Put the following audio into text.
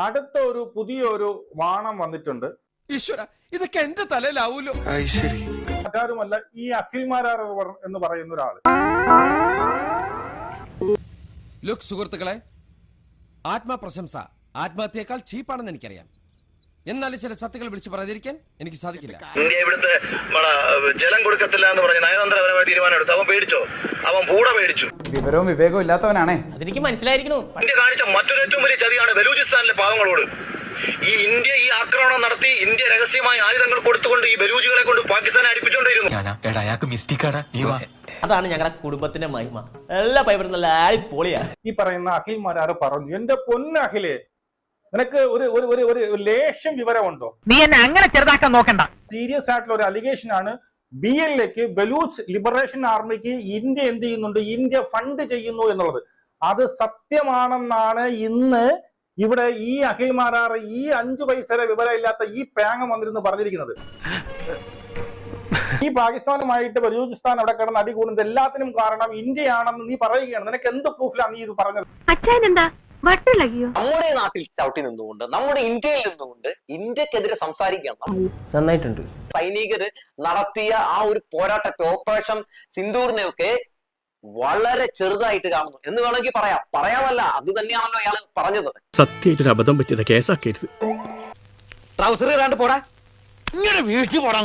അടുത്ത ഒരു പുതിയ ഒരു വാണം വന്നിട്ടുണ്ട്. ഈശ്വര, ഇതൊക്കെ എന്റെ തലയിലാവൂലോ. മറ്റാരുമല്ല, ഈ അഖിൽ മാരാർ എന്ന് പറയുന്ന ഒരാള്. ലുക്ക് സുഹൃത്തുക്കളെ, ആത്മപ്രശംസ ആത്മഹത്യയേക്കാൾ ചീപ്പാണെന്ന് എനിക്കറിയാം. എന്നാലും ചില സത്യങ്ങൾ വിളിച്ചു പറയാതിരിക്കാൻ എനിക്ക് സാധിക്കില്ല. ഇന്ത്യ ഇവിടുത്തെ ജലം കൊടുക്കത്തില്ല എന്ന് പറഞ്ഞ് നയതന്ത്രപരമായ തീരുമാനം എടുത്തു. അവൻ പേടിച്ചോ? അവൻ കൂടെ പേടിച്ചു. വിവരവും വിവേകവും ഇല്ലാത്തവനാണേ. അതെനിക്ക് മനസ്സിലായിരിക്കണു. ഇന്ത്യ കാണിച്ച മറ്റൊരു ഏറ്റവും വലിയ ചതിയാണ് ബലൂചിസ്ഥാനിലെ പാവങ്ങളോട്. ഇന്ത്യ ഈ ആക്രമണം നടത്തി ഇന്ത്യ രഹസ്യമായി ആയുധങ്ങൾ കൊടുത്തുകൊണ്ട് ഈ ബലൂജികളെ കൊണ്ട് പാകിസ്ഥാനെ അടുപ്പിച്ചുകൊണ്ടിരുന്നു. അതാണ് ഞങ്ങളുടെ കുടുംബത്തിന്റെ മഹിമ. എല്ലാ പൈപ്പറും നല്ല പൊളിയാ. ഈ പറയുന്ന അഖിൽ മാരാർ പറഞ്ഞു, എന്റെ പൊന്ന അഖിലേ, നിനക്ക് ഒരു ലേശം വിവരമുണ്ടോ? നീ എന്നെ അങ്ങനെ ചെറുതാക്കാൻ നോക്കണ്ട. സീരിയസ് ആയിട്ടുള്ള ഒരു അലിഗേഷൻ ആണ്. BLAക്ക് ബലൂച്ച് ലിബറേഷൻ ആർമിക്ക് ഇന്ത്യ എന്ത് ചെയ്യുന്നുണ്ട്, ഇന്ത്യ ഫണ്ട് ചെയ്യുന്നു എന്നുള്ളത്. അത് സത്യമാണെന്നാണ് ഇന്ന് ഇവിടെ ഈ അഖിൽ മാരാർ, ഈ 5 പൈസയുടെ വിവരമില്ലാത്ത ഈ പേങ്ങ വന്നിരുന്ന് പറഞ്ഞിരിക്കുന്നത്. ഈ പാകിസ്ഥാനുമായിട്ട് ബലൂചിസ്ഥാൻ അവിടെ കിടന്ന് അടി കൂടുന്നത് എല്ലാത്തിനും കാരണം ഇന്ത്യയാണെന്ന് നീ പറയുകയാണ്. നിനക്ക് എന്ത് പ്രൂഫിലാണ് നീ ഇത് പറഞ്ഞത്? നമ്മുടെ നാട്ടിൽ ചവിട്ടി നിന്നുകൊണ്ട്, നമ്മുടെ ഇന്ത്യയിൽ നിന്നുകൊണ്ട് ഇന്ത്യക്കെതിരെ സംസാരിക്കണം. നന്നായിട്ടുണ്ട്. സൈനികര് നടത്തിയ ആ ഒരു പോരാട്ടത്തെ, ഓപ്പറേഷൻ സിന്ദൂറിനെയൊക്കെ വളരെ ചെറുതായിട്ട് കാണുന്നു എന്ന് വേണമെങ്കിൽ പറയാമല്ല. അത് തന്നെയാണല്ലോ അയാൾ പറഞ്ഞത്. സത്യമായിട്ടൊരു അബദ്ധം പറ്റിയത് കേസാക്കരുത്. ട്രൗസർ ഇടാണ്ട് പോടാ, ഇങ്ങനെ വീഴ്ച പോടാ.